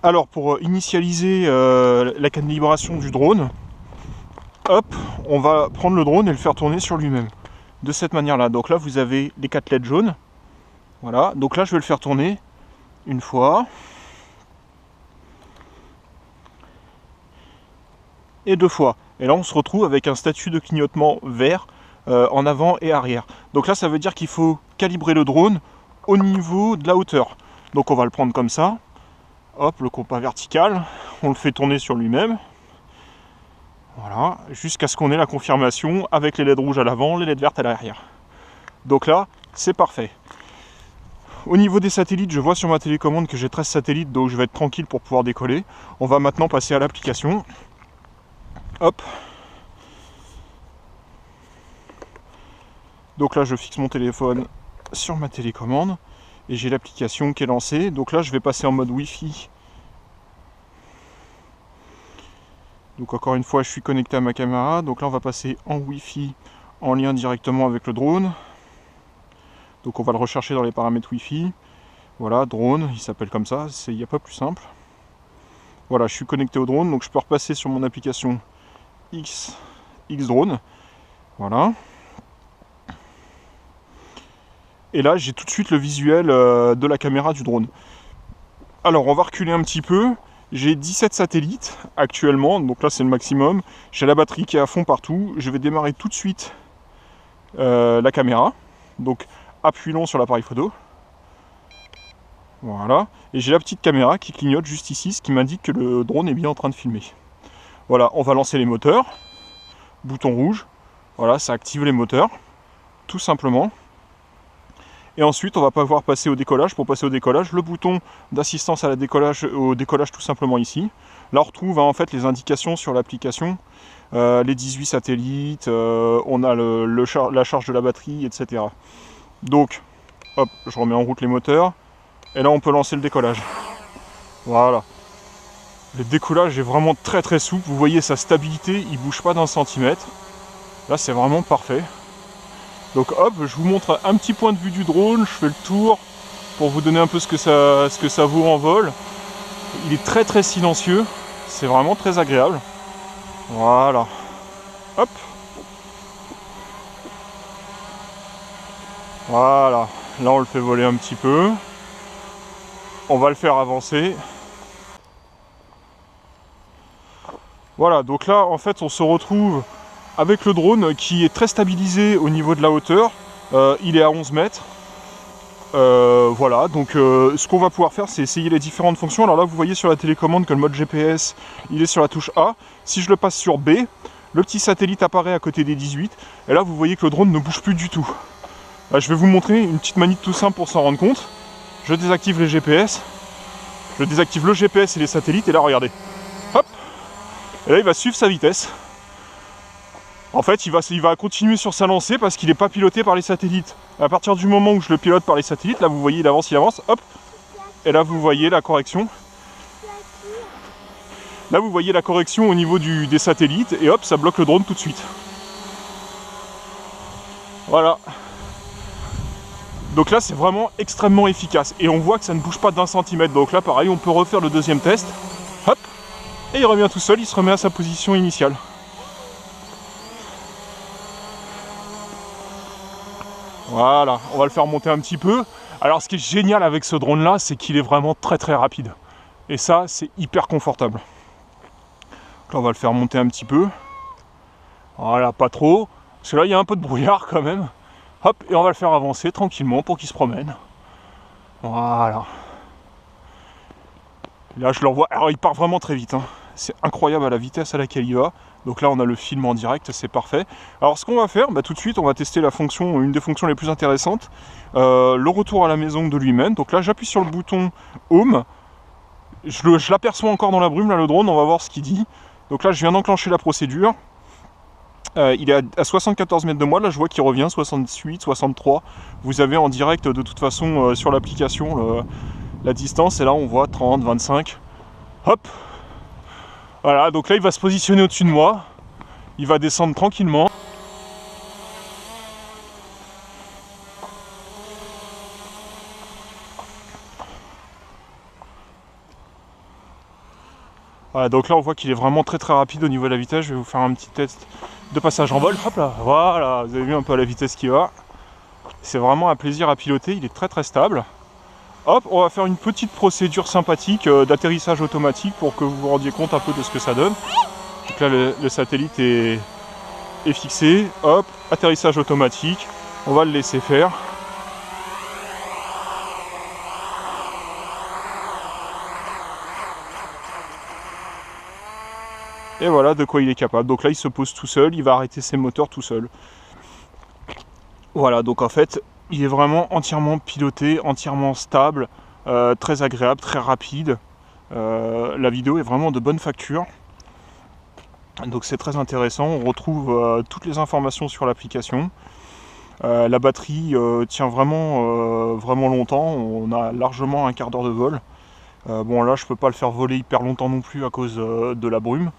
Alors pour initialiser la calibration du drone, hop, on va prendre le drone et le faire tourner sur lui-même. De cette manière-là. Donc là, vous avez les 4 LED jaunes. Voilà. Donc là, je vais le faire tourner une fois. Et 2 fois. Et là, on se retrouve avec un statut de clignotement vert en avant et arrière. Donc là, ça veut dire qu'il faut calibrer le drone au niveau de la hauteur. Donc on va le prendre comme ça. Hop, le compas vertical, on le fait tourner sur lui-même. Voilà, jusqu'à ce qu'on ait la confirmation avec les LED rouges à l'avant, les LED vertes à l'arrière. Donc là, c'est parfait. Au niveau des satellites, je vois sur ma télécommande que j'ai 13 satellites, donc je vais être tranquille pour pouvoir décoller. On va maintenant passer à l'application. Hop. Donc là, je fixe mon téléphone sur ma télécommande. Et j'ai l'application qui est lancée. Donc là, je vais passer en mode Wi-Fi. Donc encore une fois, je suis connecté à ma caméra. Donc là, on va passer en Wi-Fi en lien directement avec le drone. Donc on va le rechercher dans les paramètres Wi-Fi. Voilà, drone, il s'appelle comme ça. Il n'y a pas plus simple. Voilà, je suis connecté au drone. Donc je peux repasser sur mon application X-Drone. Voilà. Et là, j'ai tout de suite le visuel de la caméra du drone. Alors, on va reculer un petit peu. J'ai 17 satellites actuellement, donc là c'est le maximum. J'ai la batterie qui est à fond partout. Je vais démarrer tout de suite la caméra. Donc, appuyons sur l'appareil photo. Voilà. Et j'ai la petite caméra qui clignote juste ici, ce qui m'indique que le drone est bien en train de filmer. Voilà, on va lancer les moteurs. Bouton rouge. Voilà, ça active les moteurs. Tout simplement. Et ensuite, on va pouvoir passer au décollage. Pour passer au décollage, le bouton d'assistance à la décollage, au décollage tout simplement ici. Là, on retrouve en fait les indications sur l'application, les 18 satellites, on a la charge de la batterie, etc. Donc, hop, je remets en route les moteurs. Et là, on peut lancer le décollage. Voilà. Le décollage est vraiment très très souple. Vous voyez sa stabilité, il ne bouge pas d'un centimètre. Là, c'est vraiment parfait. Donc hop, je vous montre un petit point de vue du drone, je fais le tour pour vous donner un peu ce que ça vaut en vol. Il est très très silencieux, c'est vraiment très agréable. Voilà. Hop. Voilà. Là on le fait voler un petit peu. On va le faire avancer. Voilà, donc là en fait on se retrouve avec le drone qui est très stabilisé au niveau de la hauteur. Il est à 11 mètres. Voilà, donc ce qu'on va pouvoir faire, c'est essayer les différentes fonctions. Alors là, vous voyez sur la télécommande que le mode GPS, il est sur la touche A. Si je le passe sur B, le petit satellite apparaît à côté des 18. Et là, vous voyez que le drone ne bouge plus du tout. Là, je vais vous montrer une petite manip tout simple pour s'en rendre compte. Je désactive les GPS. Je désactive le GPS et les satellites. Et là, regardez. Hop. Et là, il va suivre sa vitesse. En fait, il va continuer sur sa lancée parce qu'il n'est pas piloté par les satellites. À partir du moment où je le pilote par les satellites, là vous voyez, il avance, hop. Et là vous voyez la correction. Là vous voyez la correction au niveau des satellites et hop, ça bloque le drone tout de suite. Voilà. Donc là c'est vraiment extrêmement efficace. Et on voit que ça ne bouge pas d'un centimètre. Donc là pareil, on peut refaire le deuxième test. Hop. Et il revient tout seul, il se remet à sa position initiale. Voilà, on va le faire monter un petit peu. Alors ce qui est génial avec ce drone là, c'est qu'il est vraiment très très rapide. Et ça, c'est hyper confortable. Donc là, on va le faire monter un petit peu. Voilà, pas trop. Parce que là, il y a un peu de brouillard quand même. Hop, et on va le faire avancer tranquillement pour qu'il se promène. Voilà. Là, je le revois. Alors, il part vraiment très vite. Hein. C'est incroyable à la vitesse à laquelle il va. Donc là, on a le film en direct, c'est parfait. Alors, ce qu'on va faire, tout de suite, on va tester la fonction, une des fonctions les plus intéressantes. Le retour à la maison de lui-même. Donc là, j'appuie sur le bouton Home. Je l'aperçois encore dans la brume, là, le drone. On va voir ce qu'il dit. Donc là, je viens d'enclencher la procédure. Il est à 74 mètres de moi. Là, je vois qu'il revient, 68, 63. Vous avez en direct, de toute façon, sur l'application, la distance. Et là, on voit 30, 25. Hop. Voilà, donc là il va se positionner au-dessus de moi, il va descendre tranquillement. Voilà, donc là on voit qu'il est vraiment très rapide au niveau de la vitesse. Je vais vous faire un petit test de passage en vol. Hop là, voilà, vous avez vu un peu à la vitesse qu'il va. C'est vraiment un plaisir à piloter, il est très stable. Hop, on va faire une petite procédure sympathique d'atterrissage automatique pour que vous vous rendiez compte un peu de ce que ça donne. Donc là le satellite est fixé. Hop, atterrissage automatique. On va le laisser faire. Et voilà de quoi il est capable. Donc là il se pose tout seul, il va arrêter ses moteurs tout seul. Voilà, donc en fait il est vraiment entièrement piloté, entièrement stable, très agréable, très rapide. La vidéo est vraiment de bonne facture. Donc c'est très intéressant, on retrouve toutes les informations sur l'application. La batterie tient vraiment longtemps, on a largement un quart d'heure de vol. Bon là je peux pas le faire voler hyper longtemps non plus à cause de la brume.